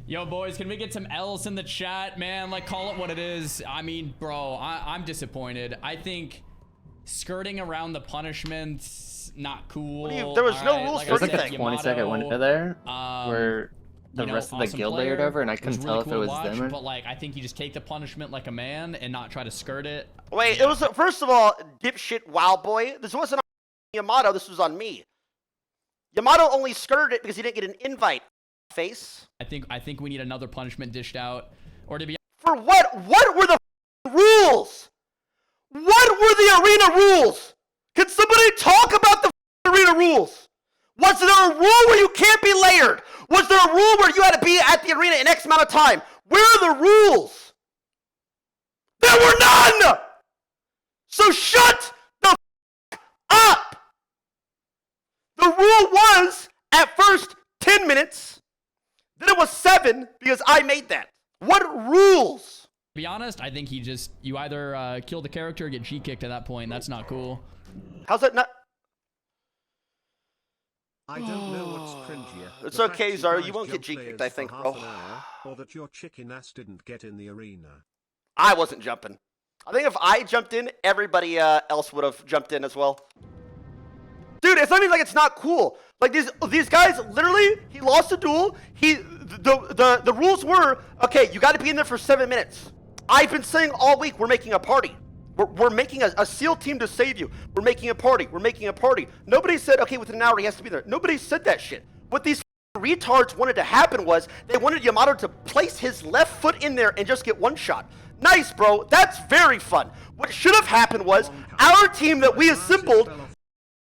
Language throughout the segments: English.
Yo, boys, can we get some L's in the chat, man? Like, call it what it is. I mean, bro, I'm disappointed. I think skirting around the punishments, not cool. There was no rules like for There's like a anything. 20-second window there where the rest of the awesome guild player. layered over, and I couldn't really tell if cool it to was watch, them or... But, like, I think you just take the punishment like a man and not try to skirt it. Wait, it was, first of all, dipshit wow boy. This wasn't on Yamato, this was on me. Yamato only skirted it because he didn't get an invite, face. I think we need another punishment dished out. Or to be For what? What were the rules? What were the arena rules? Can somebody talk about the arena rules? Was there a rule where you can't be layered? Was there a rule where you had to be at the arena in X amount of time? Where are the rules? There were none! So shut the up! The rule was, at first, 10 minutes. Then it was 7 because I made that. What rules? To be honest, I think you either kill the character or get G-kicked at that point. That's not cool. How's that not? I don't know what's cringier. It's the okay, fact Zara, guys you won't get jumped G-kicked, players I think, for bro. half an hour, or that your chicken ass didn't get in the arena. I wasn't jumping. I think if I jumped in, everybody else would have jumped in as well. Dude, it's not even like it's not cool. Like these guys, literally, he lost a duel. The rules were, okay, you got to be in there for 7 minutes. I've been saying all week we're making a party. We're making a SEAL team to save you. We're making a party. We're making a party. Nobody said, okay, within an hour he has to be there. Nobody said that shit. What these retards wanted to happen was they wanted Yamato to place his left foot in there and just get one shot. Nice, bro. That's very fun. What should have happened was our team that we assembled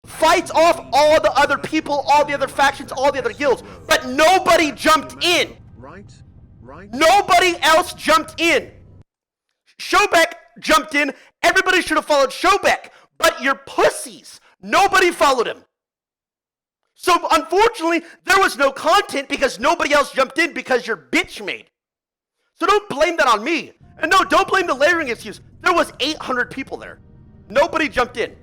fights off all the other people, all the other factions, all the other guilds, but nobody jumped in. Right. Nobody else jumped in. Showbeck jumped in. Everybody should have followed Showbeck, but you're pussies. Nobody followed him. So unfortunately, there was no content because nobody else jumped in because you're bitch made. So don't blame that on me. And no, don't blame the layering excuse. There was 800 people there. Nobody jumped in.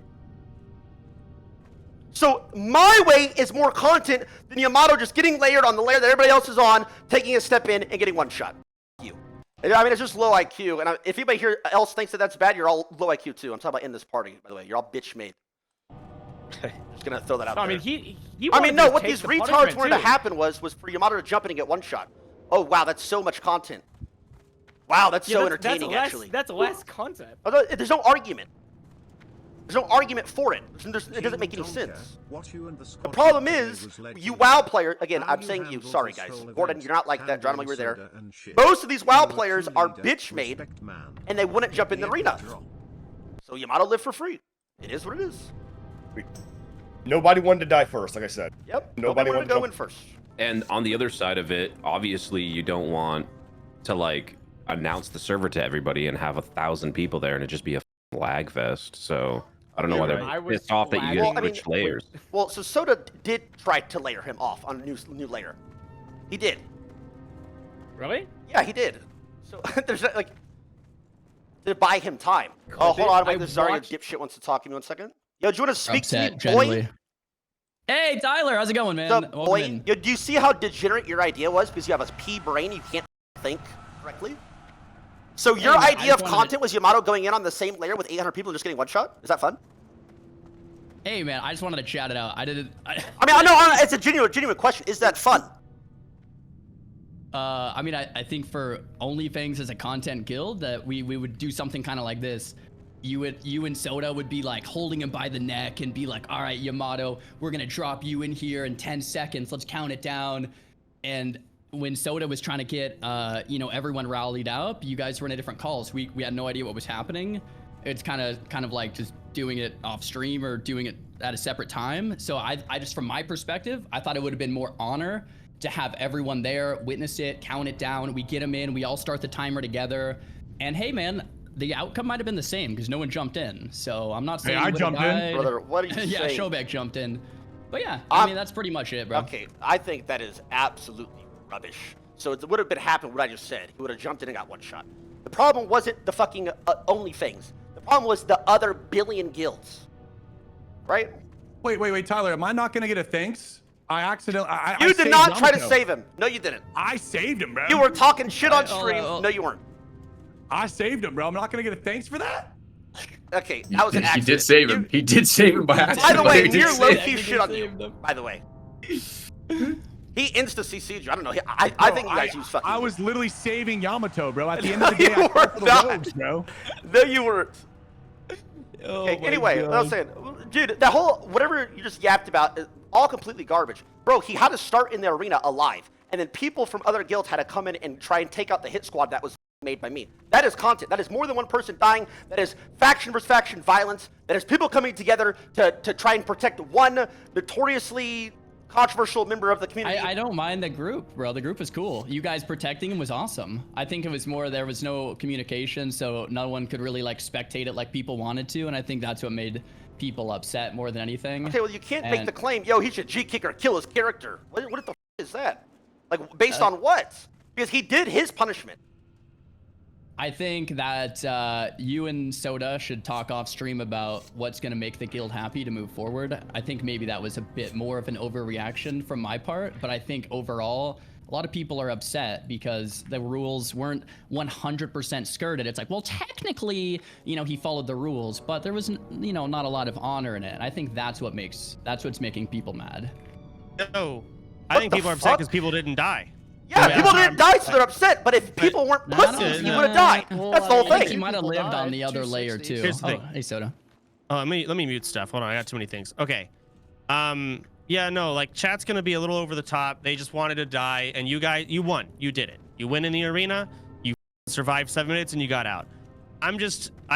So my way is more content than Yamato just getting layered on the layer that everybody else is on, taking a step in and getting one shot. You. I mean, it's just low IQ. And if anybody here else thinks that that's bad, you're all low IQ too. I'm talking about in this party, by the way. You're all bitch made. Just gonna throw that out there. I mean, I mean, no. What these retards wanted to happen was for Yamato to jump in and get one shot. Oh wow, that's so much content. Wow, that's so entertaining. Actually, that's less content. There's no argument. There's no argument for it. It doesn't make any sense. The problem is, you WoW players, again, I'm saying you, sorry guys. Gordon, you're not like that. John, you were there. Most of these WoW players are bitch made, and they wouldn't jump in the arena. So Yamato lived for free. It is what it is. Nobody wanted to die first, like I said. Yep. Nobody wanted to go in first. And on the other side of it, obviously you don't want to like announce the server to everybody and have 1,000 people there and it just be a lag fest. So I don't know why they're pissed off that you guys switch layers. Well, so Soda did try to layer him off on a new layer. He did. Really? Yeah, he did. So there's like to buy him time. Oh, hold on, wait. This Zarya dipshit wants to talk. Give me 1 second. Yo, do you want to speak to me, boy? Hey, Tyler, how's it going, man? So, boy, yo, do you see how degenerate your idea was? Because you have a pea brain, you can't think correctly. So your idea of content was Yamato going in on the same layer with 800 people and just getting one shot? Is that fun? Hey, man, I just wanted to chat it out. I mean, I know it's a genuine question. Is that fun? I mean, I think for OnlyFans as a content guild that we would do something kind of like this. You and Soda would be like holding him by the neck and be like, all right, Yamato, we're gonna drop you in here in 10 seconds. Let's count it down. And when Soda was trying to get, everyone rallied up, you guys were in a different calls. We had no idea what was happening. It's kind of like just doing it off stream or doing it at a separate time. So I just, from my perspective, I thought it would have been more honor to have everyone there, witness it, count it down. We get them in, we all start the timer together. And hey, man, the outcome might have been the same because no one jumped in. So I'm not saying I jumped in. Brother, what are you saying? Yeah, Showbeck jumped in. But yeah, I mean, that's pretty much it, bro. Okay, I think that is absolutely rubbish. So it would have been happened what I just said. He would have jumped in and got one shot. The problem wasn't the fucking OnlyFans. The problem was the other billion guilds. Right? Wait, Tyler, am I not gonna get a thanks? I accidentally. You did not try to save him. No, you didn't. I saved him, bro. You were talking shit on stream. No, you weren't. I saved him, bro. I'm not gonna get a thanks for that. Okay, that was an accident. He did save him. He did save him by accident. By the way, He did near save low key him. shit on you. By the way, he insta CC'd you. I don't know. I think you guys use fucking. I was literally saving Yamato, bro. At the end of the day, I fought for the rogues, bro. No, you weren't. Oh Okay, anyway, what I was saying, dude, that whole whatever you just yapped about is all completely garbage, bro. He had to start in the arena alive, and then people from other guilds had to come in and try and take out the hit squad that was made by me. That is content. That is more than one person dying. That is faction versus faction violence. That is people coming together to try and protect one notoriously controversial member of the community. I don't mind the group, bro. The group was cool. You guys protecting him was awesome. I think it was more there was no communication, so no one could really like spectate it like people wanted to, and I think that's what made people upset more than anything. Okay, well you can't make the claim, yo, he should G-kick or kill his character. What the f is that? Like based on what? Because he did his punishment. I think that you and Soda should talk off stream about what's going to make the guild happy to move forward. I think maybe that was a bit more of an overreaction from my part, but I think overall, a lot of people are upset because the rules weren't 100% skirted. It's like, well, technically, you know, he followed the rules, but there was, you know, not a lot of honor in it. And I think that's what's making people mad. No, I think people are upset because people didn't die. Yeah, people didn't die, so they're upset. But if people weren't pussies, he would have died. That's the whole I think he thing. might have lived on the other layer too. Here's the thing. Hey, Soda. Let me mute stuff. Hold on, I got too many things. Okay. Yeah, no, like chat's gonna be a little over the top. They just wanted to die, and you guys, you won. You did it. You win in the arena. You survived 7 minutes, and you got out. I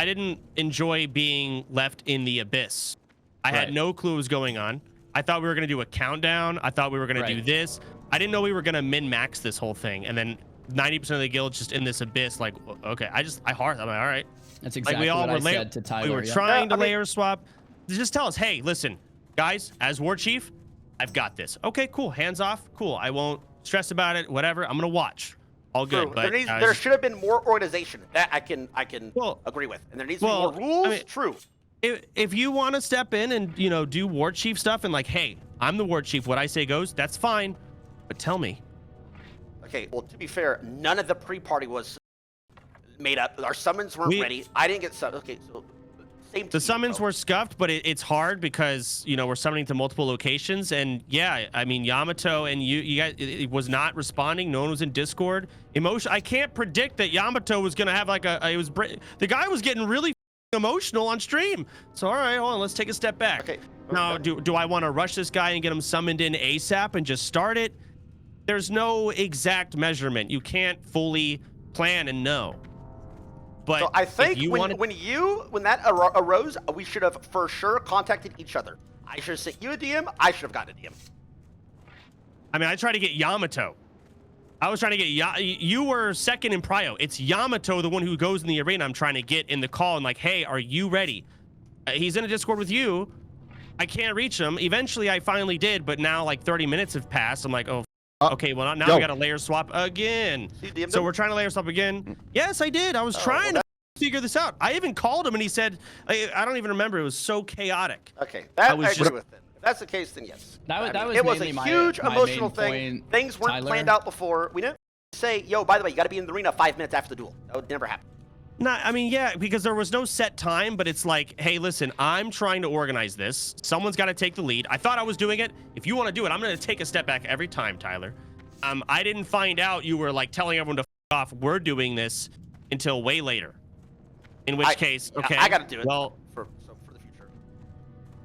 didn't enjoy being left in the abyss. I had no clue what was going on. I thought we were gonna do a countdown. I thought we were gonna do this. I didn't know we were gonna min-max this whole thing, and then 90% of the guild's just in this abyss. Like, okay, I'm like, all right. That's exactly like we all what were I said to Tyler. We were trying to layer swap. Just tell us, hey, listen, guys, as war chief, I've got this. Okay, cool. Hands off. Cool. I won't stress about it. Whatever. I'm gonna watch. All good. True. But there should have been more organization. That I can agree with. And there needs to be more rules. I mean, true. If you want to step in and do war chief stuff and like, hey, I'm the war chief. What I say goes. That's fine. But tell me. Okay, well, to be fair, none of the pre-party was made up. Our summons weren't ready. I didn't get summoned. Okay, so same. The summons were scuffed, but it's hard because we're summoning to multiple locations, and yeah, I mean Yamato and you guys, it was not responding. No one was in Discord. I can't predict that Yamato was gonna have like the guy was getting really emotional on stream. So all right, hold on, let's take a step back. Okay. Now, do I want to rush this guy and get him summoned in ASAP and just start it? There's no exact measurement. You can't fully plan and know. But so I think when that arose, we should have for sure contacted each other. I should have sent you a DM. I should have gotten a DM. I mean, I tried to get Yamato. I was trying to get you were second in prio. It's Yamato, the one who goes in the arena. I'm trying to get in the call and like, hey, are you ready? He's in a Discord with you. I can't reach him. Eventually, I finally did, but now like 30 minutes have passed. I'm like, oh. Okay, well, now we got to layer swap again. So we're trying to layer swap again. Yes, I did. I was trying to figure this out. I even called him and he said, I don't even remember. It was so chaotic. Okay, that I agree with then. If that's the case, then yes. It was a huge emotional thing. Things weren't planned out before. We didn't say, yo, by the way, you got to be in the arena 5 minutes after the duel. That would never happen. No, I mean, yeah, because there was no set time, but it's like, hey, listen, I'm trying to organize this. Someone's got to take the lead. I thought I was doing it. If you want to do it, I'm going to take a step back every time, Tyler. I didn't find out you were like telling everyone to f off. We're doing this until way later. In which case, okay. I got to do it. Well, for the future.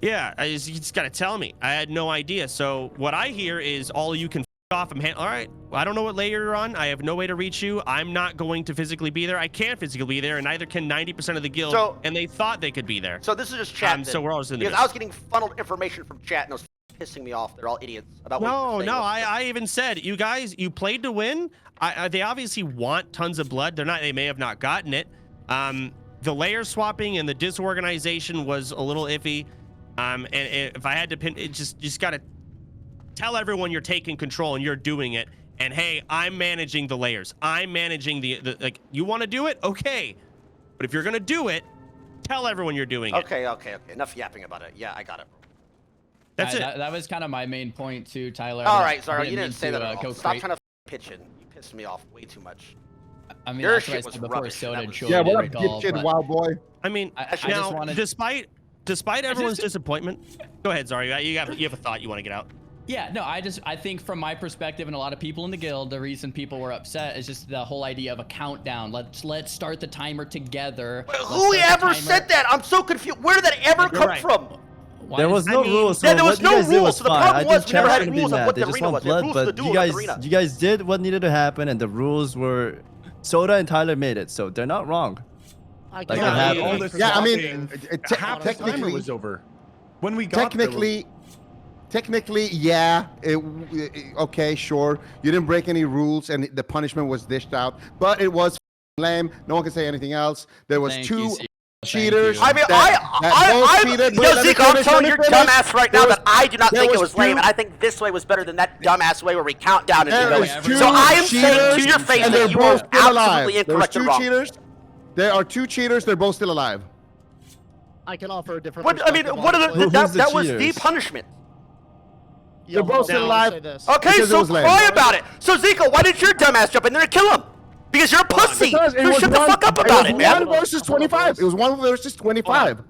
Yeah, you just got to tell me. I had no idea. So what I hear is all you can off. All right, I don't know what layer you're on. I have no way to reach you. I'm not going to physically be there. I can't physically be there, and neither can 90% of the guild. And they thought they could be there. So this is just chat. So we're all just in because I was getting funneled information from chat, and it was pissing me off. They're all idiots about what No, I even said, you guys, you played to win. They obviously want tons of blood. They may have not gotten it. The layer swapping and the disorganization was a little iffy. And if I had to pin it, just got to tell everyone you're taking control and you're doing it. And hey, I'm managing the layers. I'm managing the like, you want to do it? Okay. But if you're going to do it, tell everyone you're doing it. Okay. Enough yapping about it. Yeah, I got it. That's it. That was kind of my main point too, Tyler. All right, sorry, you mean didn't say to, that at all. go Stop cra- trying to pitch in. You pissed me off way too much. I mean, Your that's what I shit was said before rubbish, Soda that and was- Choi Yeah, what didn't up, recall, dipshit, but wild boy? I mean, I just now, wanted- despite everyone's disappointment, go ahead, Zari. You have a thought you want to get out. Yeah, no, I think from my perspective and a lot of people in the guild, the reason people were upset is just the whole idea of a countdown. Let's start the timer together. Who ever said that? I'm so confused. Where did that ever come from? There was no rules. Yeah, there so was what no you guys did rules, was so the fine. problem I was think we never chat's had gonna be rules of mad. what They the just arena want was. There were blood, rules for the but duel you of the arena. guys did what needed to happen, and the rules were Soda and Tyler made it, so they're not wrong. Like it happened. all this Yeah, I mean, swapping, half the timer technically, was over. When we got there, technically, yeah. Okay, sure. You didn't break any rules, and the punishment was dished out. But it was lame. No one can say anything else. There was Thank two you, Steve. cheaters. I mean, that both cheated. yo, Wait, let me Zeke, I'm finish, telling let your me finish. dumbass right now There that I do not there think it was was lame, two- and I think this way was better than that dumbass way where we count down and There do is it. two So I am saying to cheaters, your face and that they're you are both still alive. absolutely There's incorrect two and wrong. cheaters. There are two cheaters. They're both still alive. I can offer a different What, I mean, perspective, what are honestly. the, that, Who's the that was the cheaters? punishment. Yo, They're both hold still on, I'll alive. say this. Okay, Because it so was lame. cry about it. So Zico, why did your dumbass jump in there and kill him? Because you're a pussy. Because it So was shut the one- fuck up about it, was man. 1 versus 25. It was 1 versus 25.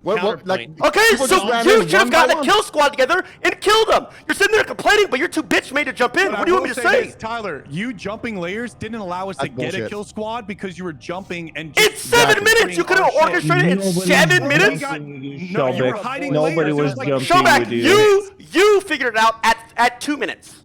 What, like, Counterpoint. Okay, people so just ran you in should have one by gotten a one. kill squad together and killed them. You're sitting there complaining, but you're too bitch made to jump in. But What do you want me will to say? this, Tyler, you jumping layers didn't allow us to That's get a bullshit. kill squad because you were jumping and It's just 7 minutes. You could have our shit. orchestrated it in 7 We minutes. got, no, you were hiding Nobody layers. It was like jumping. Showback, you figured it out at 2 minutes.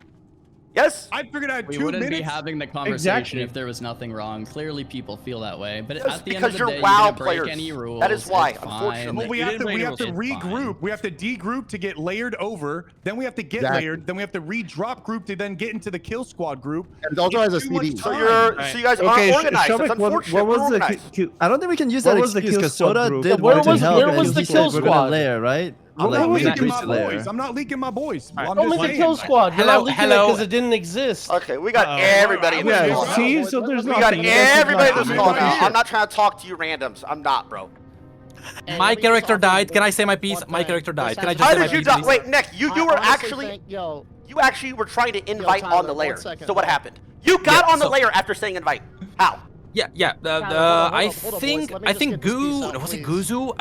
Yes? I figured out We 2 wouldn't minutes. be having the conversation Exactly. if there was nothing wrong. Clearly, people feel that way, but Yes, at the end because of the you're day, WoW you didn't break players. any rules. That is why, It's fine. unfortunately. Well, we You have didn't to break regroup. rules, it's fine. We have to degroup to get layered over. Then we have to get Exactly. layered. Then we have to re-drop group to then get into the kill squad group. And it also has a Too much CD. So time. so you guys aren't organized. That's unfortunate. what was We're the organized. I don't think we can use What that was the excuse kill because squad Soda group? did Where want to was- help where and was he the said kill we're gonna squad? layer, right? I'm Like, not we leaking agreed my to layer. boys. I'm not leaking my boys. I'm Show just me the saying. kill squad. You're not leaking it because it didn't exist. Okay, we got everybody in this Yeah, call. see? So there's We got everybody in this call now. I'm not trying to talk to you randoms. I'm not, bro. My character died. Can I say my piece? My character died. Can I just How say my did you piece, die? please? Wait, Nick, you were honestly actually yo, you actually were trying to invite Tyler, on the 1 layer. second, So what hold on. happened? You got Yeah, on the so- layer after saying invite. How? Yeah. hold on, I hold on, think boys. Let me I just think get this piece out, was it please. Guzu?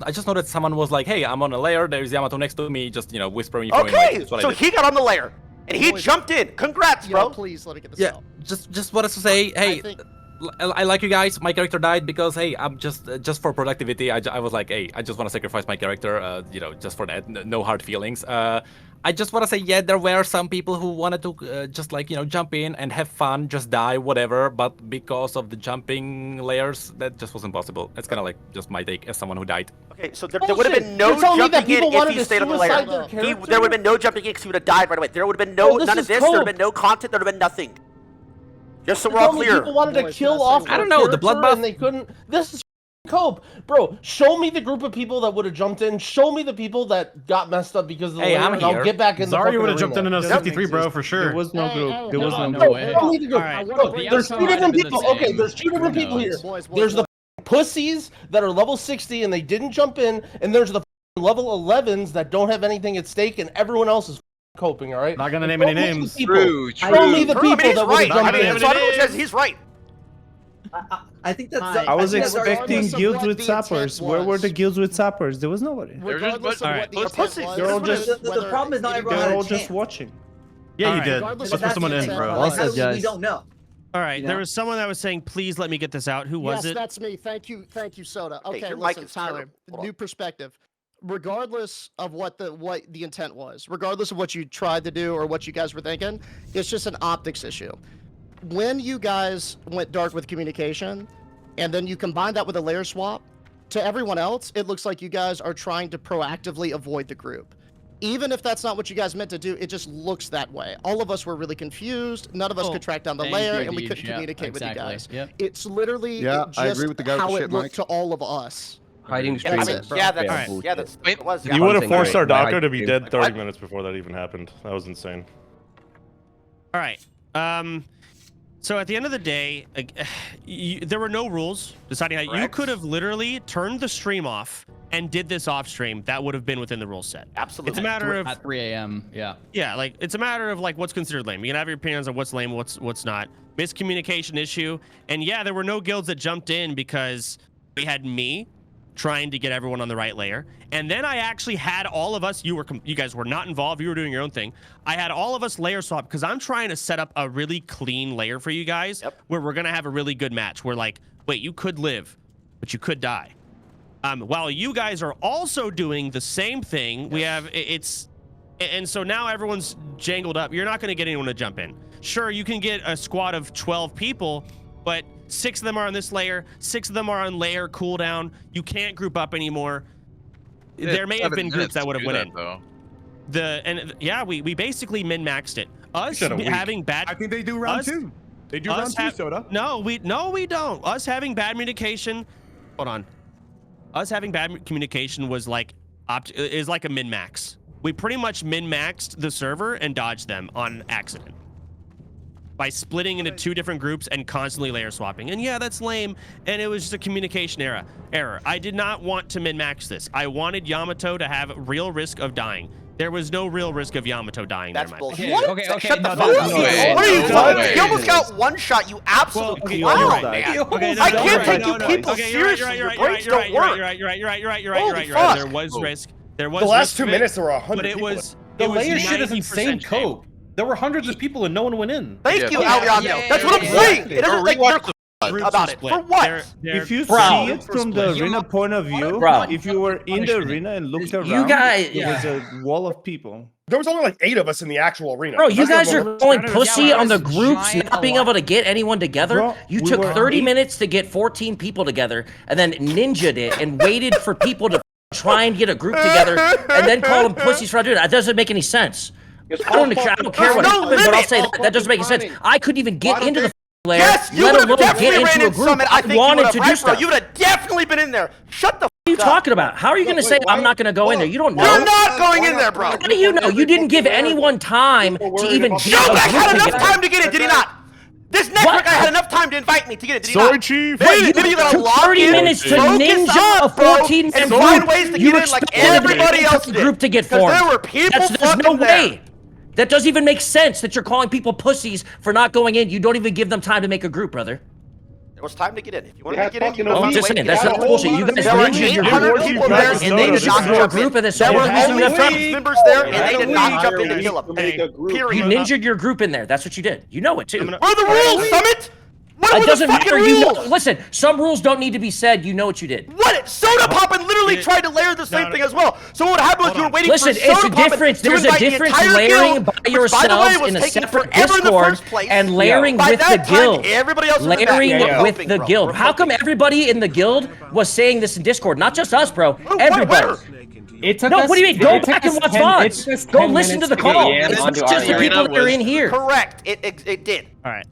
I just know that someone was like, hey, I'm on a layer. There's Yamato next to me, just whispering. For Okay, That's what I so did. he got on the layer and he Boys. jumped in. Congrats, Yo, bro. please let me get this Yeah, out. just wanted to say, hey, I think- I like you guys. My character died because hey, I'm just for productivity. I was like, hey, I just want to sacrifice my character. Just for that, no hard feelings. I just want to say, yeah, there were some people who wanted to just jump in and have fun, just die, whatever. But because of the jumping layers, that just wasn't possible. That's kind of like just my take as someone who died. Okay, so there would have been no You're telling me that jumping in people if wanted he to stayed on the suicide layer. their character? There would have been no jumping in because he would have died right away. There would have been Bro, this none of is this. There would have cope. been no content. There would have been nothing. Just so we're all clear. People wanted to Boys, kill can I say off. one I don't know the character bloodbath. and they couldn't. This is cope, bro. Show me the group of people that would have jumped in. Show me the people that got messed up because of the Hey, layer, I'm and I'll here. get back in the Zari fucking would have jumped in arena. a 53, bro, for sure. There was no group. There was no no group. group. Show me the group. Alright. Bro, The there's outcome two might have different been the people. Okay, same. there's two different Who people here. knows? There's the pussies that are level 60 and they didn't jump in, and there's the level 11s that don't have anything at stake, and everyone else is coping. All right. Not gonna name any names. True. Show me the True, I mean, people he's that would right. have I jumped mean, in. so everyone says he's right. I think that's. Hi. I was I think expecting regardless of guilds what with the intent sappers. Where were was. the guilds with sappers? There was nobody. Regardless of what the intent pussies. was, They're all just- the problem is not everyone They're all just watching. Yeah, you Alright. did. Regardless Let's of put someone that's in, the bro. intent. Well said, We guys. don't know. All right, there was someone that was saying, please let me get this out. Who was yes, it? that's me. Thank you, Soda. Hey, Okay, your mic listen, is Tyler. terrible. Hold New on. perspective. Regardless of what the intent was, regardless of what you tried to do or what you guys were thinking, it's just an optics issue. When you guys went dark with communication, and then you combine that with a layer swap, to everyone else, it looks like you guys are trying to proactively avoid the group. Even if that's not what you guys meant to do, it just looks that way. All of us were really confused. None of us Oh, could track down the thank layer, you, and we Deej. couldn't Yeah, communicate with you exactly. guys. Yep. It's literally Yeah, just I agree with the guy with how the it shit looked mic. to all of us. Hiding Yeah, streams. I mean, yeah, that's Wait, it was. You Yeah. would have forced our My doctor to be hype dead Like 30 what? minutes before that even happened. That was insane. All right. So at the end of the day, there were no rules deciding how you Correct. could have literally turned the stream off and did this off stream, that would have been within the rule set. Absolutely. It's a matter of at 3 a.m. Yeah. Yeah, like it's a matter of like what's considered lame. You can have your opinions on what's lame, what's not. Miscommunication issue, and yeah, there were no guilds that jumped in because we had me trying to get everyone on the right layer, and then I actually had all of us. You guys were not involved. You were doing your own thing. I had all of us layer swap because I'm trying to set up a really clean layer for you guys, where we're gonna have a really good match. We're like, wait, you could live, but you could die. While you guys are also doing the same thing, we have and so now everyone's jangled up. You're not going to get anyone to jump in. Sure, you can get a squad of 12 people, but 6 of them are on this layer, 6 of them are on layer cooldown. You can't group up anymore. There may have been groups that would have went in. Yeah, we basically min-maxed it. Us having bad. I think they do round 2. They do round 2, Soda. No, we don't. Us having bad communication. Hold on. Us having bad communication was like is like a min-max. We pretty much min-maxed the server and dodged them on accident by splitting into 2 different groups and constantly layer swapping. And yeah, that's lame. And it was just a communication error. I did not want to min-max this. I wanted Yamato to have real risk of dying. There was no real risk of Yamato dying. That's there, bullshit. What? Okay. Shut the fuck up. What are you talking? You almost got one shot. You absolute clown, man. I can't take you people seriously. Your brains don't work. You're right. There was risk. There was the last 2 minutes there were 100 but it people. was the layer shit is insane cope. There were hundreds of people and no one went in. Thank you, Aliano. That's what I'm saying. It doesn't like they're about it. For what? If you see it from the arena point of view, if you were in the arena and looked around, there was a wall of people. There was only like 8 of us in the actual arena. Bro, you guys are going pussy on the groups, not being able to get anyone together. Bro, you took 30 minutes to get 14 people together, and then ninja'd it and waited for people to try and get a group together, and then call them pussies for doing it. That doesn't make any sense. I don't care what happened, but I'll say that doesn't make any sense. I couldn't even get into the layer, let alone get into a group. I wanted to do stuff. You would have definitely been in there. Shut the. What are you talking about? How are you going to say I'm not going to go in there? You don't know. You're not going in there, bro. How do you know? You didn't give anyone time to even get Showbeck had enough time to get it, did he not? This network guy had enough time to invite me to get it, did he not? Sorry, Chief. Maybe you gotta log 30 in, minutes to focus ninja up, a 14 and find ways to get in like everybody else did. Group to get formed. There were people There's no way. That doesn't even make sense that you're calling people pussies for not going in. You don't even give them time to make a group, brother. There was time to get in. If you want to get in, you I'm just saying, that's not bullshit. You guys there were ninja your 800 group, people there, and they did not jump group, and there were only 6 members there, and they did not jump in to kill them. Period. You ninja'd your group in there. That's what you did. You know it, too. What are the rules, Summit? What It were doesn't the fucking matter. rules? You know, listen, some rules don't need to be said. You know what you did. What? Soda Poppin' literally tried to layer the same thing as well. So what happened was you were waiting for Soda Listen, it's a difference. There's a difference layering by yourselves in a separate Discord and layering with the guild. Layering with the guild. How come everybody in the guild was saying this in Discord? Not just us, bro. Everybody. No, what do you mean? Go back and watch VODs. Go listen to the call. It's not just the people that are in here. Correct. It did. All right.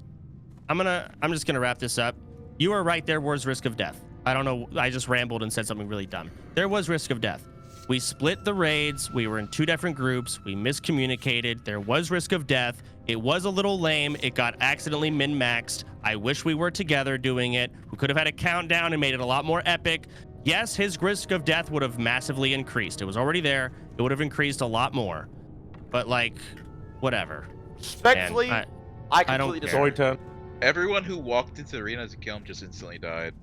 I'm just gonna wrap this up. You are right. There was risk of death. I don't know. I just rambled and said something really dumb. There was risk of death. We split the raids. We were in 2 different groups. We miscommunicated. There was risk of death. It was a little lame. It got accidentally min-maxed. I wish we were together doing it. We could have had a countdown and made it a lot more epic. Yes, his risk of death would have massively increased. It was already there. It would have increased a lot more. But like, whatever. Respectfully, I completely disagree. Everyone who walked into the arena to kill him just instantly died.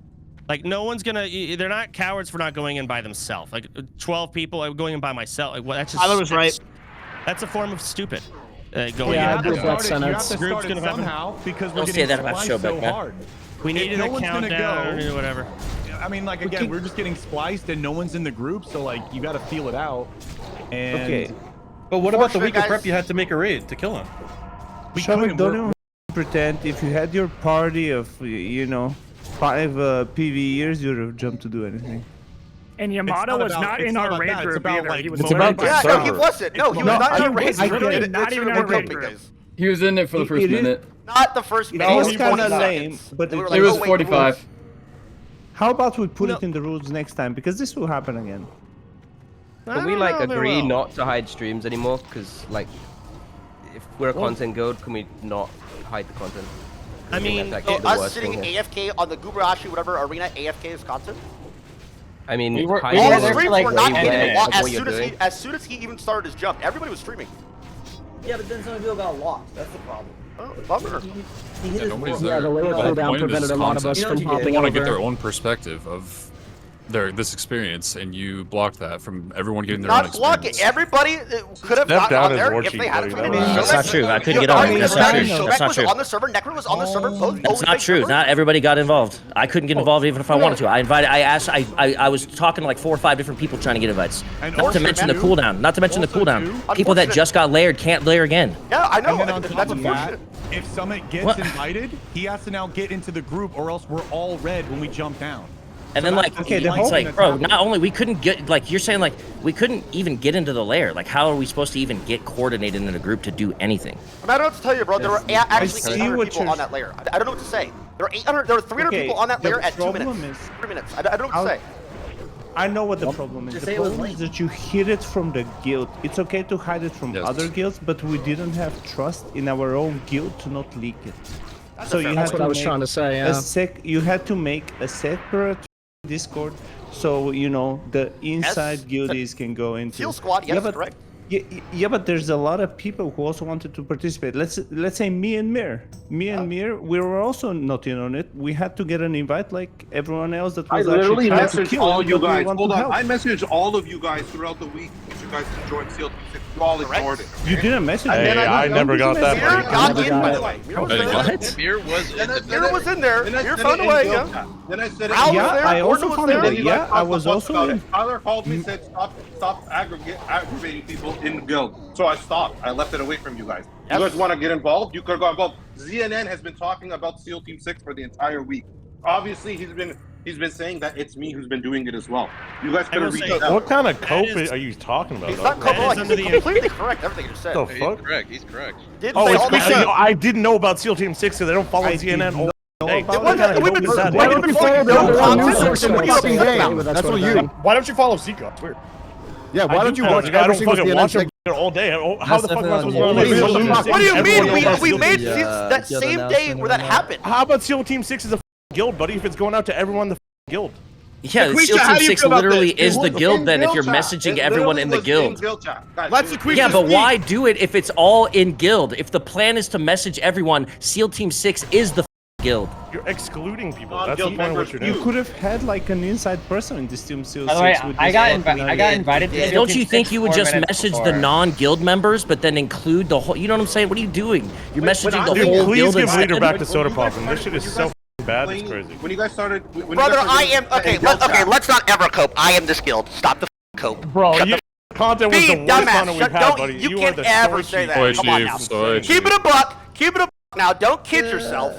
Like, no one's gonna. They're not cowards for not going in by themselves. Like, 12 people going in by myself. Like, well, that's just. Tyler was right. That's a form of stupid. Going You in. have to start it somehow because we're getting spliced so hard. We needed a countdown or whatever. I mean, like, again, we're just getting spliced and no one's in the group, so like, you got to feel it out. And okay, but what about the week of prep you had to make a raid to kill him? Showbeck, don't even pretend. If you had your party of, you know, 5 PV years, you would have jumped to do anything. And Yamato was not in our raid group either. He was no, he wasn't. No, he was not in our raid group. Not even in our raid group. He was in it for the first minute. Not the first minute. It was kind of lame, but it was 45. How about we put it in the rules next time? Because this will happen again. Can we like agree not to hide streams anymore? Because like, if we're a content guild, can we not hide the content? I mean, us sitting AFK on the Gubarashi, whatever arena, AFK is content? I mean, all the streams were not getting locked as soon as he even started his jump. Everybody was streaming. Yeah, but then some people got locked. That's the problem. Oh, bummer. The lower cooldown prevented a lot of us from hopping want to over. get their own perspective of this experience, and you blocked that from everyone getting their own Not experience. block it. Everybody could have gotten on there if they had it. That's not true. I couldn't get on. That's not true. That's not true. On the server, Necro was on the server. Both. That's not true. Not everybody got involved. I couldn't get involved even if I wanted to. I was talking to like 4 or 5 different people trying to get invites. Not to mention the cooldown. Not to mention the cooldown. People that just got layered can't layer again. Yeah, I know. And then on top That's of that, unfortunate. if Summit gets invited, he has to now get into the group, or else we're all red when we jump down. And then like, it's like, bro, not only we couldn't get, like, you're saying like, we couldn't even get into the lair. Like, how are we supposed to even get coordinated in a group to do anything? I don't know what to tell you, bro. There were actually 800 people on that layer. I don't know what to say. There were 800. There were 300 people on that layer at 2 minutes. 3 minutes. I don't know what to say. I know what the problem is. The problem is that you hid it from the guild. It's okay to hide it from other guilds, but we didn't have trust in our own guild to not leak it. So you That's what I was trying to say. Yeah. You had to make a separate Discord, so you know the inside guildies can go into. Kill squad, yes, correct. Yeah, but there's a lot of people who also wanted to participate. Let's say me and Mir, we were also not in on it. We had to get an invite like everyone else that was I literally actually messaged all you guys. Hold on, I messaged all of you guys throughout the week. You guys can join SEAL Team 6. You all ignored it. You didn't message. Hey, I never got that. Mir got in, by the way. What? Mir was in the Mir was in there. Mir found a way. Yeah. Then I said, I also found there. it. Yeah, I was also in. Tyler called me and said, stop aggravating people in the guild. So I stopped. I left it away from you guys. You guys want to get involved? You could go involved. ZNN has been talking about SEAL Team 6 for the entire week. Obviously, he's been saying that it's me who's been doing it as well. You guys could have reached out. What kind of cope are you talking about? He's not he's completely correct. Everything you just said. The fuck? He's correct. I didn't know about SEAL Team 6 because they don't follow CNN. Why don't you follow Zika? It's weird. Yeah, why don't you watch I don't single fucking CNN watch them all day. How the fuck am I supposed to What do you mean? We made that same day where that happened. How about SEAL Team 6 is a guild, buddy? If it's going out to everyone in the guild. Yeah, SEAL Team 6 literally is the guild then if you're messaging everyone in the guild. Yeah, but why do it if it's all in guild? If the plan is to message everyone, SEAL Team 6 is the guild. You're excluding people. That's the point of what you're doing. You could have had like an inside person in this Team 6. By the way, I got invited to Don't you think you would just message the non-guild members, but then include the whole? You know what I'm saying? What are you doing? You're messaging the whole guild. Please give leader back to Soda Pop. This shit is so bad. It's crazy. When you guys started, brother, I am okay. Let's not ever cope. I am this guild. Stop the cope. Bro, content was the worst content we've had, buddy. You can't ever say that. Come on now. Keep it a buck. Keep it a buck now. Don't kid yourself.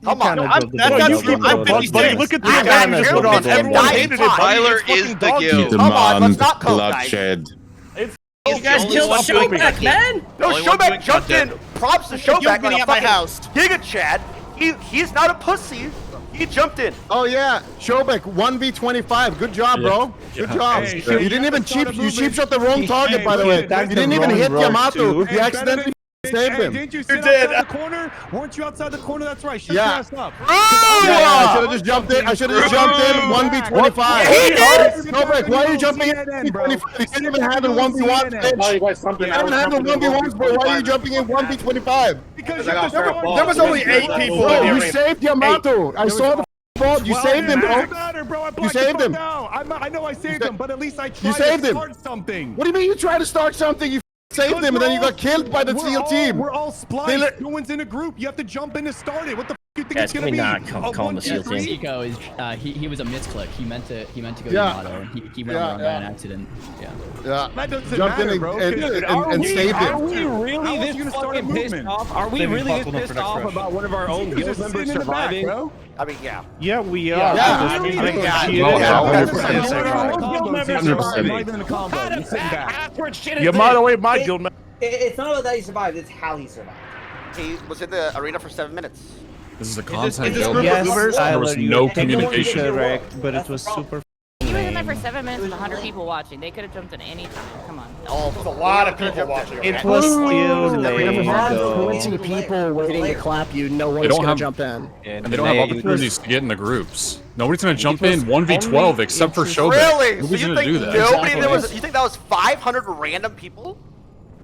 Come on. That's not true. I'm 56. Buddy, look at the amount you put on. Everyone hated it. Tyler is the guild. Come on, let's not cope, guys. You guys killed Showbeck, man. No, Showbeck jumped in. Props to Showbeck on a fucking Giga Chad. He's not a pussy. He jumped in. Oh yeah, Showbeck 1v25. Good job, bro. Good job. Hey, you didn't even you cheap shot the wrong target, by the way. You didn't even hit Yamato. You accidentally saved him. Didn't you sit outside the corner? Weren't you outside the corner? That's right. Shut your ass up. I should have just jumped in. 1v25. Showbeck, why are you jumping in 1v25? You didn't even have a 1v1. You didn't have a 1v1, bro. Why are you jumping in 1v25? Because there was only 8 people in You here. saved Yamato. I saw the ball. You saved him, bro. You saved him. I know I saved him, but at least I tried You saved to him. start something. What do you mean you tried to start something? You saved him and then you got killed by the SEAL team. We're all spliced. No one's in a group. You have to jump in to start it. What the f you think it's gonna be? Call him a SEAL team. Zico is he was a misclick. He meant to go Yamato. He went wrong by an accident. Yeah. That doesn't Jumped matter, in bro. and saved him. Are we really this fucking pissed off? Are we really this pissed off about one of our own guild members surviving? I mean, yeah. Yeah, we are. Yamato ain't my guild member. It's not about that he survived, it's how he survived. He was in the arena for 7 minutes. This is a content build. Yes, There was no communication. Correct, but it was super He was in there name. for 7 minutes with 100 people watching. They could have jumped in any time. Come on. Oh, There's a lot of people watching. It was still lame, though. 20 people waiting to clap you. No They one's don't gonna have, jump in. and they don't have opportunities to get in the groups. Nobody's gonna jump in 1v12 only except for interesting- Showbeck. Really? So Nobody's you gonna think do that. nobody there was? You think that was 500 random people?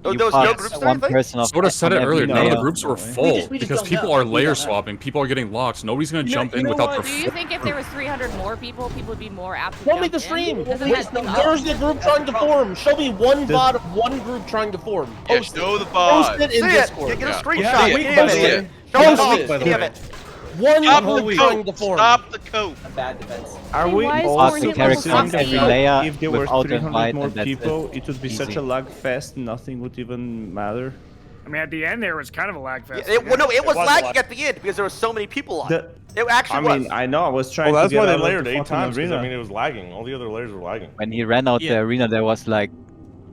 There was no groups or anything? Soda said it earlier. None of the groups were full we just because don't people know. are layer swapping. People are getting locked. Nobody's gonna jump in without their. Do you think if there was 300 more people would be more apt to Show jump me the in? stream. Doesn't that seem Where's the group trying to form? Show me one VOD of one group trying to form. Post show it. the VOD. Post it in See it. Discord. Get a Yeah. screenshot. Yeah, Give me see it. it. Show us Post all. it, by the Give way. it. One Stop group the trying to cope. form. Stop the cope. A bad defense. Are we why is all Oregon saying characters on every that if there were without 300 invite more and that's people, it? it would be such Easy. a lag fest, nothing would even matter? I mean, at the end there was kind of a lag fest. Well, no, it was lagging at the end because there were so many people on. It actually I was. mean, I know, I was trying Well, to that's get why they out of layered the 8 fucking times. 'Cause, I arena. mean, it was lagging. All the other layers were lagging. When he ran out the arena, there was like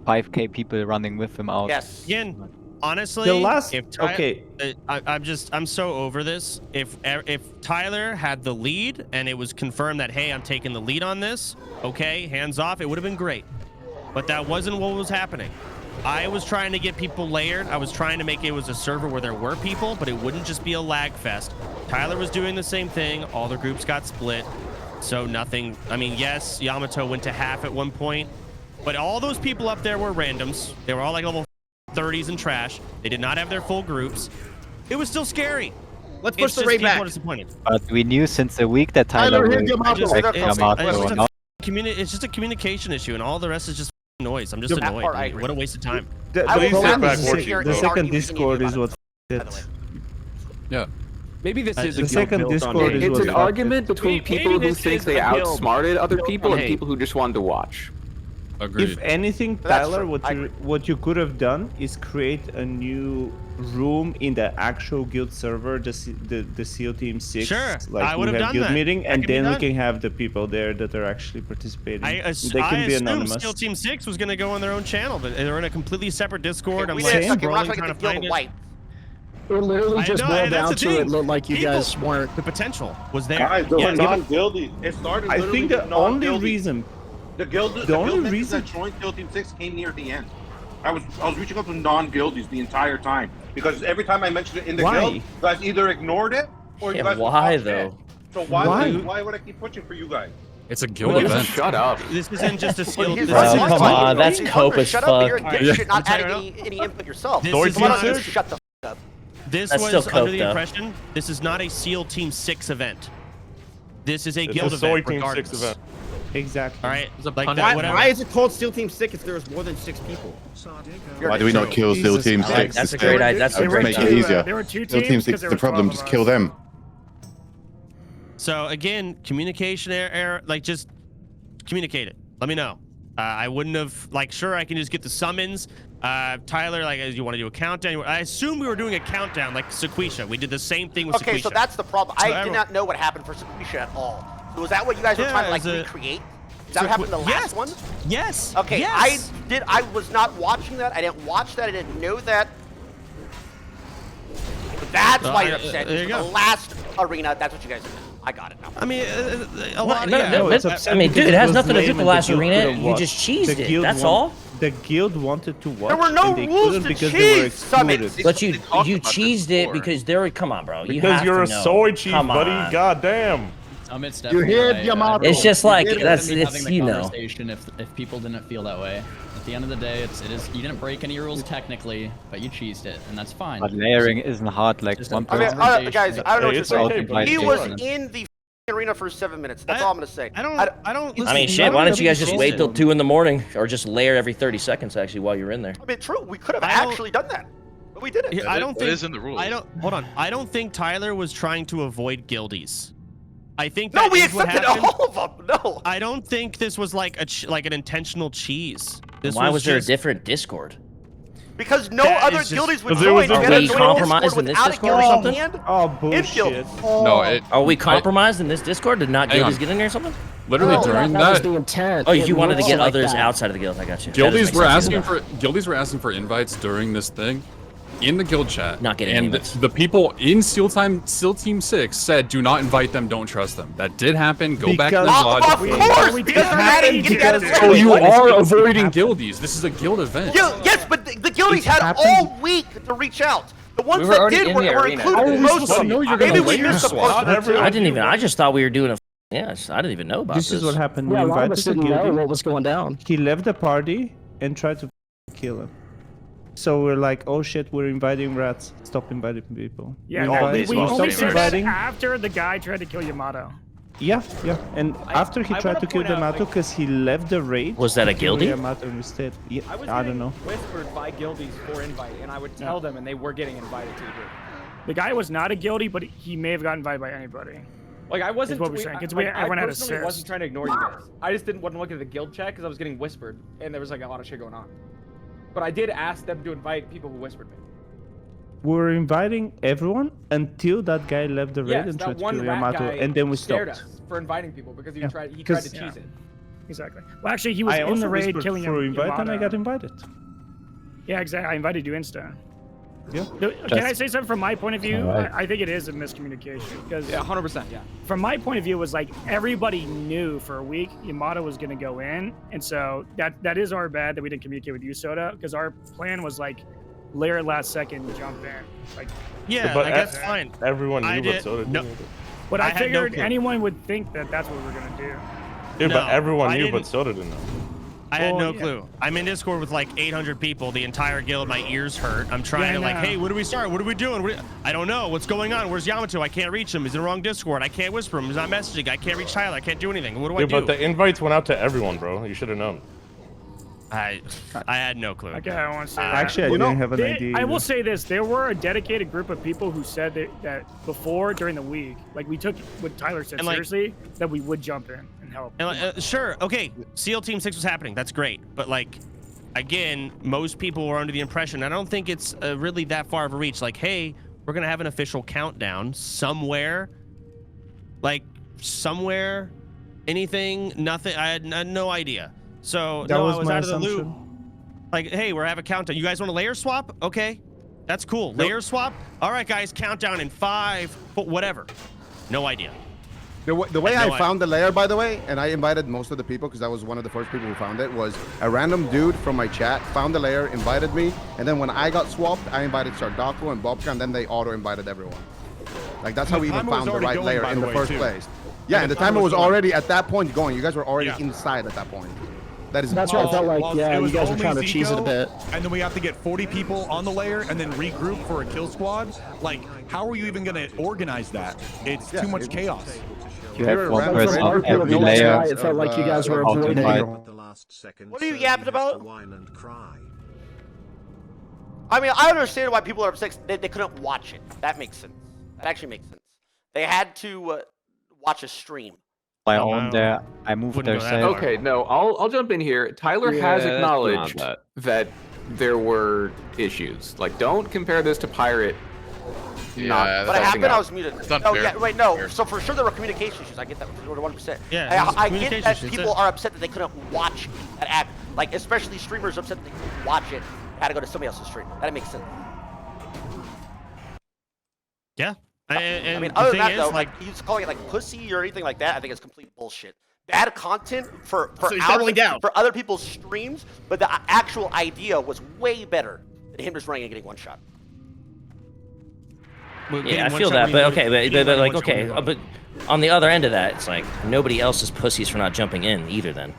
5k people running with him out. Yes. Again, honestly, The last- if okay. I'm so over this. If Tyler had the lead and it was confirmed that, hey, I'm taking the lead on this, okay, hands off, it would have been great. But that wasn't what was happening. I was trying to get people layered. I was trying to make it was a server where there were people, but it wouldn't just be a lag fest. Tyler was doing the same thing. All the groups got split. So nothing. I mean, yes, Yamato went to half at one point, but all those people up there were randoms. They were all like level 30s and trash. They did not have their full groups. It was still scary. Let's push the raid people back. are disappointed. But we knew since a week that Tyler hit would Yamato. expect Yamato. and It's just a communication issue, and all the rest is just noise. I'm just That annoyed. part I dude. agree. What a waste of time. The, I the will problem not is sit here the and second argue with Discord you is what by the it. way. Yeah. Maybe this is a The guild second built on Discord hate. is It's what an fucked argument it. between people who this think is they a guild outsmarted other built people on and hate. people who just wanted to watch. Agreed. If anything, That's Tyler, true. what you could have done is create a new room in the actual guild server, the SEAL Team 6. Sure, like I we would have have done guild that. meeting, That and can be then we done. can have the people there that are actually participating. I they can be assumed anonymous. Steel Team 6 was going to go on their own channel, but they're in a completely separate Discord. I'm We like didn't. Okay, we're not scrolling, trying to trying get to the find guild it. white. It literally just I know, boiled and that's down the to thing. it looked like you People- guys weren't. The potential was there. Guys, they were Yeah, non-guildy. It started. I literally think the with only non-guildy. reason, The guild only members reason- that joined Steel Team 6 came near the end. I was reaching out to non-guildies the entire time because every time I mentioned it in the Why? guild, you guys either ignored it or you Yeah, guys would why talk though? shit. So why would I keep pushing for you guys? It's a guild Well, event. shut up. This isn't just a skill. He's This Bro, is not come talking. on, that's He's cope hungry. as Shut up, fuck. you're Alright, shit, not I'm adding any input yourself. This Why is don't not- you just shut the up? This That's was still under coke, the though. impression this is not a SEAL Team 6 event. This is a It's guild a Soy event, Team regardless. 6 event. exactly. All right, It's a like punish- that, whatever. Why is it called Steel Team 6 if there was more than 6 people? Why do we not kill Steel Team Alright, that's a great idea. That's a great make it idea. easier. There were two Steel teams Team 'cause 6 there is the was problem, 12 just of kill us. them. So again, communication error, like just communicate it. Let me know. I wouldn't have, like, sure, I can just get the summons. Tyler, like, you want to do a countdown? I assume we were doing a countdown, like Sequisha. We did the same thing with Sequisha. Okay, so that's the problem. So I did not know what happened for Sequisha at all. So was that what you guys were Yeah, trying to like it was a- recreate? Is that what happened in the last Yes. one? Yes. Okay, Yes. I was not watching that. I didn't watch that. I didn't know that. But that's why you're upset. there you The go. last arena, that's what you guys did. I got it now. I mean, a lot. No, Yeah. no, it's but- upset I mean, because dude, it has was nothing to do lame with the and last guild arena. couldn't You watch. just cheesed The it. guild That's want- all. The guild wanted to watch. There were no and they rules couldn't to because they were cheese summits. excluded. But you talked about this cheesed it before. because there. Come on, bro. You Because have you're a to know. soy cheese, Come buddy. on. God damn. It's You hit Yamato. It's just like that's having it's the you know. conversation if people didn't feel that way. At the end of the day, it is you didn't break any rules technically, but you cheesed it, and that's fine. But layering isn't hard. Like Just one a I mean, person. guys, I don't know what Hey, you're it's saying. okay, but He it's was different. in the arena for 7 minutes. That's all I'm gonna say. I don't. I mean, shit. Why don't you guys just wait till 2 in the morning, or just layer every 30 seconds actually while you're in there? I mean, true. We could have I don't- actually done that, but we didn't. I don't That think is in the rules. I don't. Hold on. I don't think Tyler was trying to avoid guildies. I think No, that we is what accepted happened. all of them. No. I don't think this was like like an intentional cheese. This Why was there a just- different Discord? Because no That other is just- guildies would Because it was join. a You gotta we join compromised Discord in this without a Discord or guild something? hand. Oh Infield. bullshit. No, it. Are we compromised in this Discord? Did not Hang guildies on. get in there or something? Literally No, during that was that, the intent. Oh, It you wanted to looks get like others that. outside of the guild. I got you. guildies were asking for invites during this thing, in the guild chat. Not getting and payments. the people in SEAL Team 6 said, do not invite them, don't trust them. That did happen. Go back to the Of VOD. course! Because they're getting So you are avoiding guildies. This is a guild event. Yes, but the guildies had all week to reach out. The ones were that already did in were the arena. included most of them. Maybe we missed a swap. bunch. I didn't even. I just thought we were doing a. Yes, I didn't even know about This is what happened. Yeah, We a lot of invited us the didn't know guildie. what was going down. He left the party and tried to kill him. So we're like, oh shit, we're inviting rats. Stop inviting people. Yeah, We no, invite- we only stopped did that inviting. after the guy tried to kill Yamato. Yeah. And after he I tried wanna to kill point out, Yamato like- because he left the raid. Was that a to kill guildie? Yamato instead. Yeah, was I getting don't know. whispered by guildies for invite, and I would tell them, and they were getting invited to the group. The guy was not a guilty, but he may have gotten invited by anybody. Like I wasn't. Is what we're saying, 'cause we- I everyone had personally assist. wasn't trying to ignore you guys. I just didn't want to look at the guild chat because I was getting whispered, and there was like a lot of shit going on. But I did ask them to invite people who whispered me. We were inviting everyone until that guy left the raid Yes, and that tried to one kill rat Yamato, guy and then we scared stopped. us for inviting people because he Yeah, tried to 'cause- cheese it. Exactly. Well, actually, he was I in also the raid whispered killing for invite Yamato. and I got invited. Yeah, exactly. I invited you insta. Yeah. Can I say something from my point of view? Alright. I think it is a miscommunication because Yeah, 100%. Yeah. from my point of view, it was like everybody knew for a week Yamato was going to go in, and so that is our bad that we didn't communicate with you, Soda, because our plan was like layer last second jump in, like. Yeah, But like, that's fine. Everyone knew, I but did- so did no. you. But I I had no figured clue. anyone would think that that's what we were going to do. Yeah, but No, everyone I knew, didn't- but so didn't know. I had Well, no yeah. clue. I'm in Discord with like 800 people, the entire guild. My ears hurt. I'm trying Yeah, to I like, know. hey, what do we start? What are we doing? I don't know. What's going on? Where's Yamato? I can't reach him. He's in the wrong Discord. I can't whisper him. He's not messaging. I can't reach Tyler. I can't do anything. What do I Yeah, do? but the invites went out to everyone, bro. You should have known. I had no clue. Okay, I want to say that. Actually, I didn't have an idea. I will either. say this: there were a dedicated group of people who said that before during the week, like we took what Tyler said And, like- seriously, that we would jump in and help. And sure, okay, SEAL Team 6 was happening. That's great. But like, again, most people were under the impression, I don't think it's really that far of a reach. Like, hey, we're going to have an official countdown somewhere. Like, somewhere, anything, nothing. I had no idea. So, That no, was I was my out of the loop. assumption. Like, hey, we're having a countdown. You guys want a layer swap? Okay. That's cool. Layer swap? All right, guys, countdown in 5, whatever. No idea. The way No, I found the layer, by the way, and I invited most of the people because I was one of the first people who found it, was a random dude from my chat found the layer, invited me, and then when I got swapped, I invited Sardako and Bobka, and then they auto-invited everyone. Like, that's how we even found the right layer in the first place. Yeah, and the timer was already at that point going. You guys were already inside at that point. That is That's what I felt like. Yeah, it you was guys were only trying to cheese it a Zico, bit. And then we have to get 40 people on the layer and then regroup for a kill squad. Like, how are you even going to organize that? It's too much chaos. You have one person on every layer. It felt like you guys were avoiding. What are you yapping about? I mean, I understand why people are upset. They couldn't watch it. That makes sense. That actually makes sense. They had to watch a stream. I own there. I moved there. Okay, no, I'll jump in here. Tyler has Yeah, acknowledged not that there were issues. Like, don't compare this to Pirate. But it happened. I was muted. It's No, unfair. yeah, wait, no. So for sure there were communication issues. I get that 100%. Yeah, I get communication that issues, people are upset that they couldn't watch that app. Like especially streamers upset that they couldn't watch it. Had to go to somebody else's stream. That makes sense. Yeah. I mean, other than that, though, like he's calling it like pussy or anything like that, I think it's complete bullshit. Bad content for So he's our, doubling down. for other people's streams, but the actual idea was way better than him just running and getting one shot. Yeah, I feel that, but okay, but like, okay, but on the other end of that, it's like nobody else is pussies for not jumping in either. Then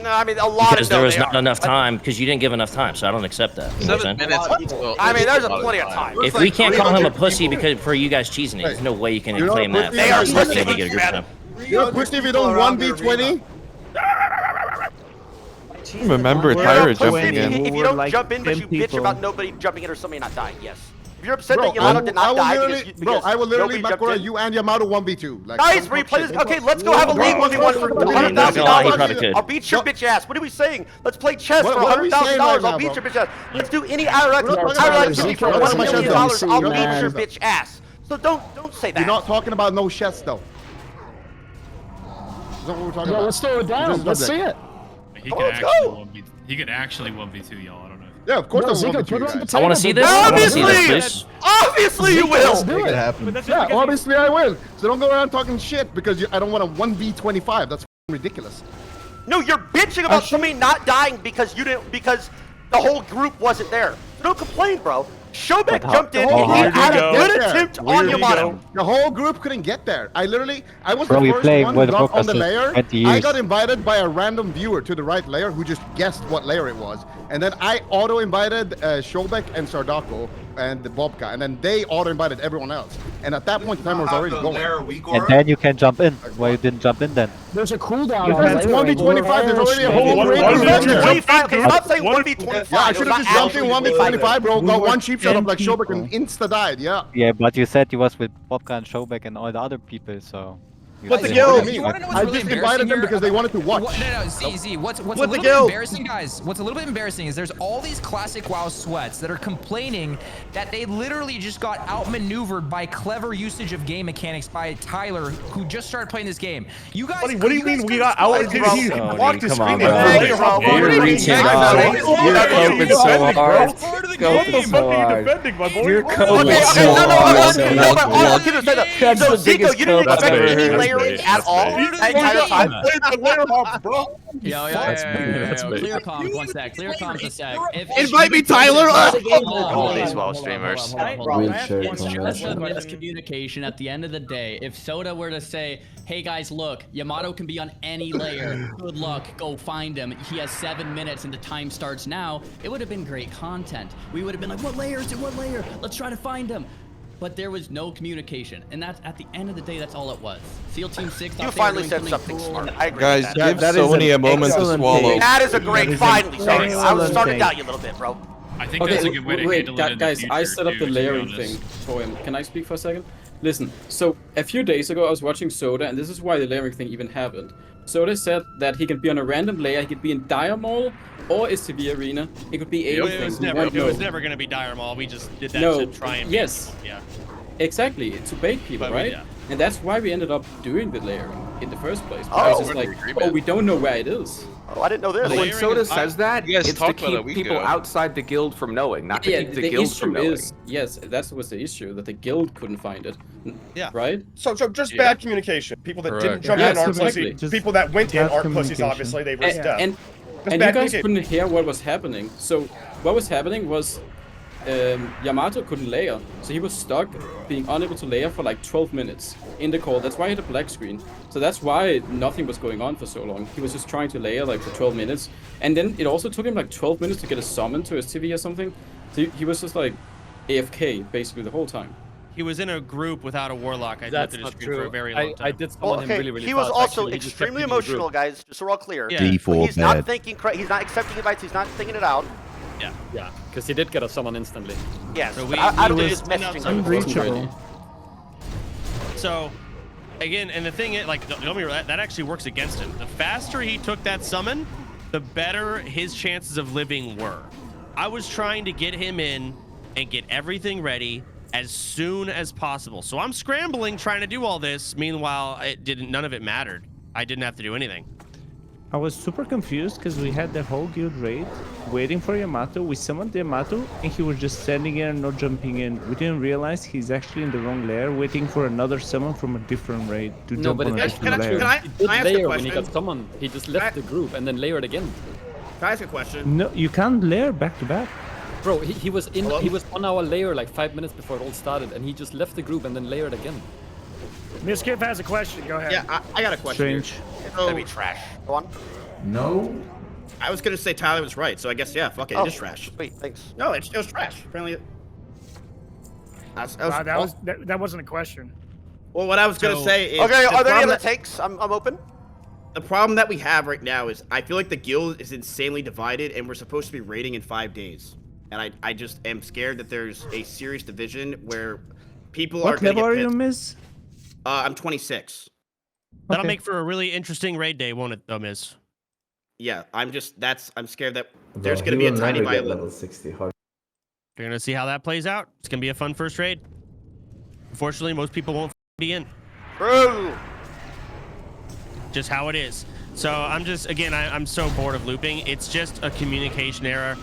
No, I mean a lot because of there them, was they not are. enough time because you didn't give enough time, so I don't accept that. You know what I'm saying? I mean, there's plenty of time. If we can't call him a pussy because for you guys cheesing it, there's no way you can You're not claim that. pussy. They are for pussy. somebody to get a group time. You're a pussy if you don't 1v20. Remember You're Tyra a pussy jumping if in. you don't jump in, but you bitch about nobody jumping in or somebody not dying. Yes. If you're upset that Yamato did not die because I will literally nobody jumped Bakura in. you and Yamato 1v2. Like, Guys, replay this. Okay, let's go have a league 1v1 for $100,000. I'll beat your bitch ass. What are we saying? Let's play chess for what are we saying $100,000. right I'll now, beat bro? your bitch ass. Let's do any IRX city for $1 million. I'll beat your bitch ass. So don't say that. You're not talking about no chess though. That's not what we're talking about. Let's throw it down. Let's see it. He Oh, could let's actually go. He could actually 1v2 y'all. I don't know if Yeah, of course No, I Zico, will put it on guys. the I want to see this. I wanna see this, please. Obviously you Let's will! do it. Yeah, obviously I will. So don't go around talking shit because I don't want a 1v25. That's ridiculous. No, you're bitching about somebody not dying because you didn't, because the whole group wasn't there. So don't complain, bro. Showbeck jumped in, and he had a good attempt on Yamato. The whole group couldn't get there. I was Bro, the we first playing one World who of got on the Warcraft layer. 20 years. I got invited by a random viewer to the right layer who just guessed what layer it was. And then I auto-invited Showbeck and Sardako and the Bobka, and then they auto-invited everyone else. And at that point, the timer was already going. And then you can jump in. Why you didn't jump in then? There's a cooldown. It's 1v25. There's already a whole raid. 1v25. Okay, stop saying 1v25. Yeah, I should have just jumped in 1v25, bro. Got one cheap shot up like Showbeck and insta-died. Yeah. Yeah, but you said you was with Bobka and Showbeck and all the other people, so. What the guild? I just invited them because they wanted to watch. No, Z. What's a little bit embarrassing, guys? What's a little bit embarrassing is there's all these classic WoW sweats that are complaining that they literally just got outmaneuvered by clever usage of game mechanics by Tyler, who just started playing this game. You guys. What do you mean we got out? He walked his screen. You're reaching out. You're coping so hard. Coping so hard. You're coping so hard. So Zico, you didn't expect any layering at all that entire time? Clear comms, one sec. Clear comms a sec. Invite me, Tyler. All these WoW streamers. It's just a miscommunication at the end of the day. If Soda were to say, hey guys, look, Yamato can be on any layer. Good luck, go find him. He has 7 minutes and the time starts now. It would have been great content. We would have been like, what layer is it? What layer? Let's try to find him. But there was no communication, and that's at the end of the day. That's all it was. SEAL Team 6. You finally said something smart. I agree. Guys, with give that. Sony a moment to swallow. That is a great. Finally, sorry, I was starting to doubt you a little bit, bro. I think that's a good way to handle it in the guys, future, I set up the too, layering to be honest. thing for him. Can I speak for a second? Listen, so a few days ago I was watching Soda, and this is why the layering thing even happened. Soda said that he can be on a random layer, he could be in Dire Mall or SV Arena. It could be anything. It was never going to be Dire Mall. We just did that to try and yeah. Exactly, to bait people, But right? yeah. And that's why we ended up doing the layering in the first place. Because it's like, we don't know where it is. Oh, I didn't know this. When Soda says that, You guys it's to talked about it a keep week people ago. outside the guild from knowing, not to keep the guild from knowing. Yes, that was the issue, that the guild couldn't find it. Yeah. Right? So just bad communication. People that didn't jump Yes, in aren't exactly. pussies. People that went in Bad aren't pussies, communication. obviously. They risked death. And Just you bad guys communication. couldn't hear what was happening. So what was happening was Yamato couldn't layer. So he was stuck being unable to layer for like 12 minutes in the call. That's why he had a black screen. So that's why nothing was going on for so long. He was just trying to layer like for 12 minutes. And then it also took him like 12 minutes to get a summon to his TV or something. So he was just like AFK basically the whole time. He was in a group without a warlock. I looked at his screen for a very long time. I did summon him really, really he was fast, also actually. He just extremely kept being in the emotional, group. guys. Just so we're all clear. Yeah. He's not thinking. He's not accepting invites. He's not thinking it out. Yeah, because he did get a summon instantly. Yes. So but I don't we just sent messaging. out Unreachable. So, again, and the thing is, like, don't get me wrong, that actually works against him. The faster he took that summon, the better his chances of living were. I was trying to get him in and get everything ready as soon as possible. So I'm scrambling, trying to do all this. Meanwhile, none of it mattered. I didn't have to do anything. I was super confused because we had the whole guild raid waiting for Yamato. We summoned Yamato and he was just standing there and not jumping in. We didn't realize he's actually in the wrong layer, waiting for another summon from a different raid to jump on a different layer. Can I ask a question? When he got summoned, he just left the group and then layered again. Can I ask a question? No, you can't layer back to back. Bro, he was on our layer like 5 minutes before it all started, and he just left the group and then layered again. Miskip has a question. Go ahead. Yeah, I got a question. Strange. That'd be trash. Go on. No. I was gonna say Tyler was right, so I guess fuck it, it is trash. Sweet, thanks. No, it was trash. Apparently. That wasn't a question. Well, what I was gonna say is. Okay, are there any other takes? I'm open. The problem that we have right now is I feel like the guild is insanely divided, and we're supposed to be raiding in 5 days. And I just am scared that there's a serious division where people are What going to level get are you, pissed. Miss? I'm 26. That'll Okay. make for a really interesting raid day, won't it, though, Miz? Yeah, I'm scared that there's going to be a tiny level 60. You're gonna see how that plays out. It's gonna be a fun first raid. Unfortunately, most people won't be in. True. Just how it is. So I'm just, again, I'm so bored of looping. It's just a communication error.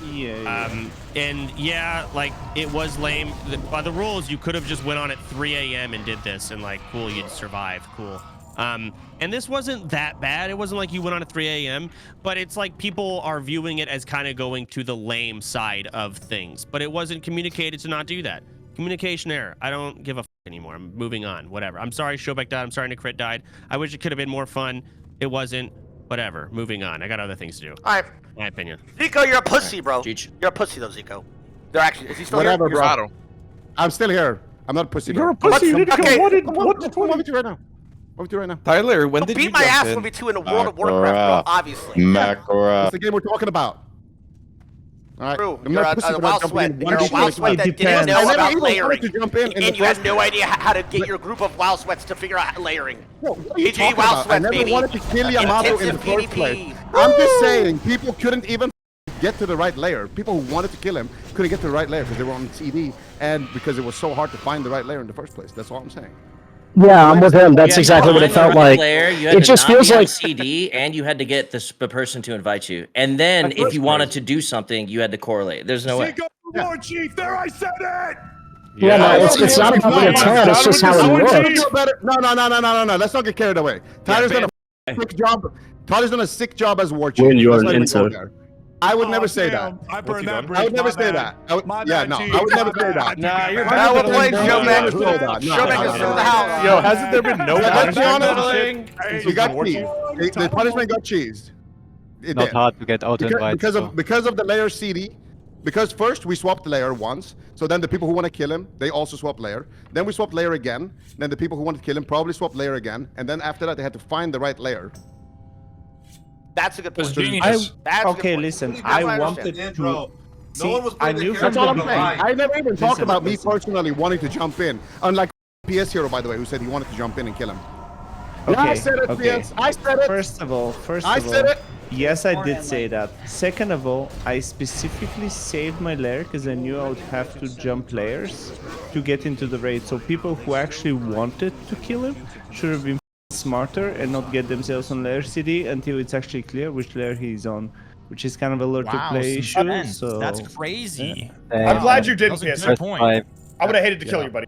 And yeah, like it was lame. By the rules, you could have just went on at 3 a.m. and did this, and like, cool, you'd survive. Cool. And this wasn't that bad. It wasn't like you went on at 3 a.m., but it's like people are viewing it as kind of going to the lame side of things. But it wasn't communicated to not do that. Communication error. I don't give a anymore. I'm moving on. Whatever. I'm sorry Showbeck died. I'm sorry Nick Crit died. I wish it could have been more fun. It wasn't. Whatever. Moving on. I got other things to do. All right. My opinion. Zico, you're a pussy, bro. You're a pussy, though, Zico. They're actually. Is he still Whatever, here? bro. I'm still here. I'm not a pussy. You're a bro. pussy. You need to Okay. go. What with you right now? What with you right now? Tyler, when Don't did beat you my ass jump when in? we 2 in a World of Warcraft, bro. Obviously. What's the game we're talking about? All right. True. I'm You're not a pussy for wild not sweat. jumping in You're a one wild sweat that didn't depends. know I never about even wanted layering. to jump in And the you had first no place. idea how to get your group of wild sweats to figure out layering. What are you PG talking wild about? I sweat, never baby. wanted to kill Yamato in the Intensive first PvP. place. I'm just saying, people couldn't even get to the right layer. People who wanted to kill him couldn't get to the right layer because they were on CD and because it was so hard to find the right layer in the first place. That's all I'm saying. Yeah, I'm with him. That's You had to exactly what it find the felt right like. layer, you had It to just not feels be on like CD, and you had to get the person to invite you. And then, if you wanted to do something, you had to correlate. There's no way. War Chief, there I said it! Yeah, no, it's not about the intent, it's just how it worked. No. Let's not get carried away. Tyler's done a sick job. Tyler's done a sick job as war chief. When you are Let's not even go into- there. I would never say that. I burned that bridge. I would never My say bad. that. I would, My yeah, bad, no, Chief. I would never My say bad. that. Nah, you're Now we're playing Showbeck. Hold on. Showbeck is in the house. Yo, hasn't there been no Let's be punishment? honest. You got cheesed. The punishment got cheesed. It Not did. hard to get auto-invites. Because of the layer CD. Because first we swapped layer once, so then the people who want to kill him, they also swap layer. Then we swapped layer again. Then the people who want to kill him probably swap layer again, and then after that they had to find the right layer. That's a good point. I, That's a good okay, point. listen. That's I what wanted understand. to. See, I knew from That's the all I'm saying. beginning. I never even talked Listen, about me listen. personally wanting to jump in. Unlike PS Hero, by the way, who said he wanted to jump in and kill him. Okay, Yeah, I said it, okay. PS. I said it. First of all, I said it. yes, I did say that. Second of all, I specifically saved my layer because I knew I would have to jump layers to get into the raid. So people who actually wanted to kill him should have been smarter and not get themselves on layer CD until it's actually clear which layer he's on, which is kind of a lure to play issue. So That's crazy. Yeah. I'm glad you didn't, That was PS. a good point. I would have hated to kill you, buddy.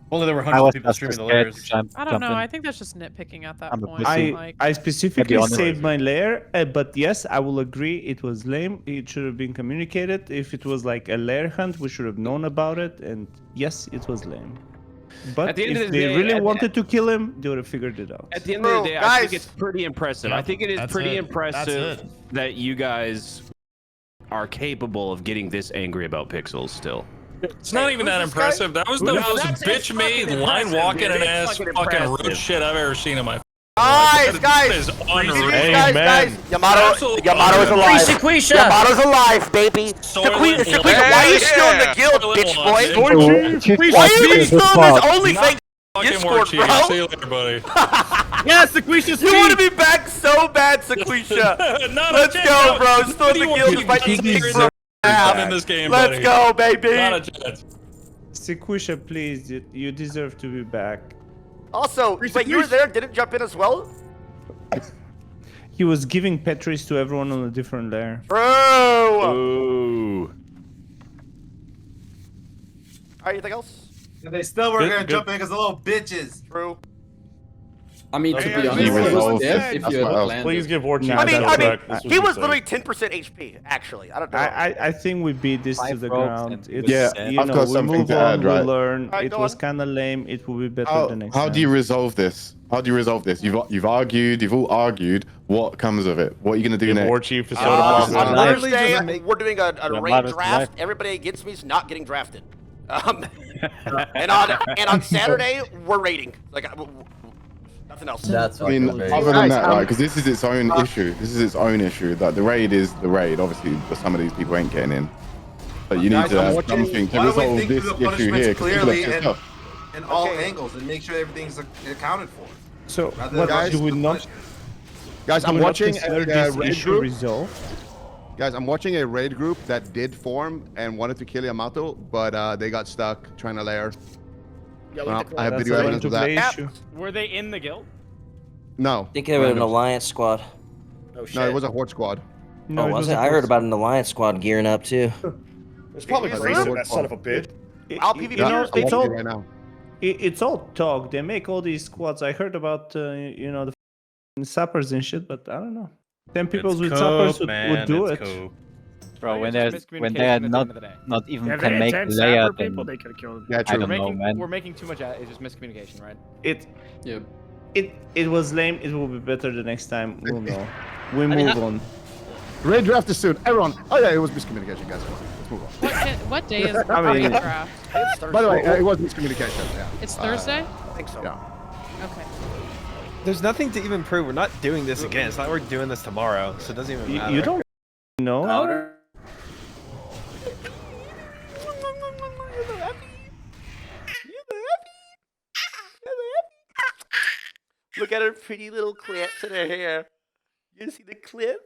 Only there were I hundreds was of people just streaming the scared layers. to jump. I don't know. in. I think that's just nitpicking at that I'm a point. pussy. I specifically honest. saved my layer, but yes, I will agree it was lame. It should have been communicated. If it was like a layer hunt, we should have known about it. And yes, it was lame. But At the end if of the they day- really wanted to kill him, they would have figured it out. At the end of the day, I think it's pretty impressive. I think it is That's pretty it. impressive That's that you guys are capable of getting this angry about pixels still. It's not even that impressive. That was the No, most that's bitch-made, fucking line-walking impressive, dude. ass It's fucking fucking rude impressive. shit I've ever seen in my Guys, That is unreal. guys, Yamato, Absolutely Yamato is unreal. alive. Sequisha! Yamato's alive, baby. Soylent Sequisha, Blade. why are you still in the Yeah. guild, Soylent bitch Blade. boy? Why are you still in this OnlyFans Fucking war Discord, chief. bro? See you later, buddy. Yes, Sequisha. You want to be back so bad, Sequisha. Not a Let's chance, go, no. bro. Still What in do the you want guild. to You might do? be kicked You're from not in this game, Let's buddy. go, baby. Not a chance. Sequisha, please, you deserve to be back. Also, wait, you were there, didn't jump in as well? He was giving Petris to everyone on a different layer. Bro! Ooh. Alright, anything else? And they still were gonna jump in because the little bitches. True. I mean, to Hey, be I honest, mean, it was resolve death it. if you had landed. Please give War Chief. Nah, I mean, that's he was literally 10% HP, actually. I don't know. I think we beat this to Five the ropes ground. and It's, Yeah, you I've know, got we something move to on, add, we right? learn. Alright, It go was on. kind of lame. It will be better the next How time. do you resolve this? How do you resolve this? You've argued. You've all argued. What comes of it? What are you gonna do Give next? War Chief to soda On bomb. Thursday, we're doing a raid Yamato's draft. alive. Everybody against me is not getting drafted. And on Saturday, we're raiding. Nothing else. That's I mean, fucking other very- than that, right? Because this is its own issue. This is its own issue. That the raid is the raid. Obviously, but some of these people ain't getting in. But you need Guys, to I'm have watching- something to why don't we resolve think this through the issue punishments here. 'cause people are clearly pissed and- off. In all Okay. angles and make sure everything's accounted for. So, Rather what than do we just not? Guys, do I'm we not watching consider a this raid issue group. resolved? Guys, I'm watching a raid group that did form and wanted to kill Yamato, but they got stuck trying to lair. Well, I have video evidence of that. Were they in the guild? No. I think they were an alliance squad. Oh shit. No, it was a Horde squad. No, Oh, was it? I heard about an alliance squad gearing up too. It's probably racing, that son of a bitch. I'll PvP You know, your it's all right now. it's all talk. They make all these squads. I heard about you know, the sappers and shit, but I don't know. 10 people with sappers would do it. Bro, when they're not even If can they make had 10 layer, sapper then people, they could have killed. Yeah, I true. don't know, man. We're making too much. It's just miscommunication, right? It was lame. It will be better the next time. We'll know. We move on. Raid draft is soon. Everyone. Oh yeah, it was miscommunication, guys. Let's move on. What day is I the mean- draft? By the way, it was miscommunication. Yeah. It's Thursday? I think so. Yeah. Okay. There's nothing to even prove. We're not doing this again. It's not like we're doing this tomorrow, so it doesn't even matter. You don't know. Look at her pretty little clips in her hair. You see the clip?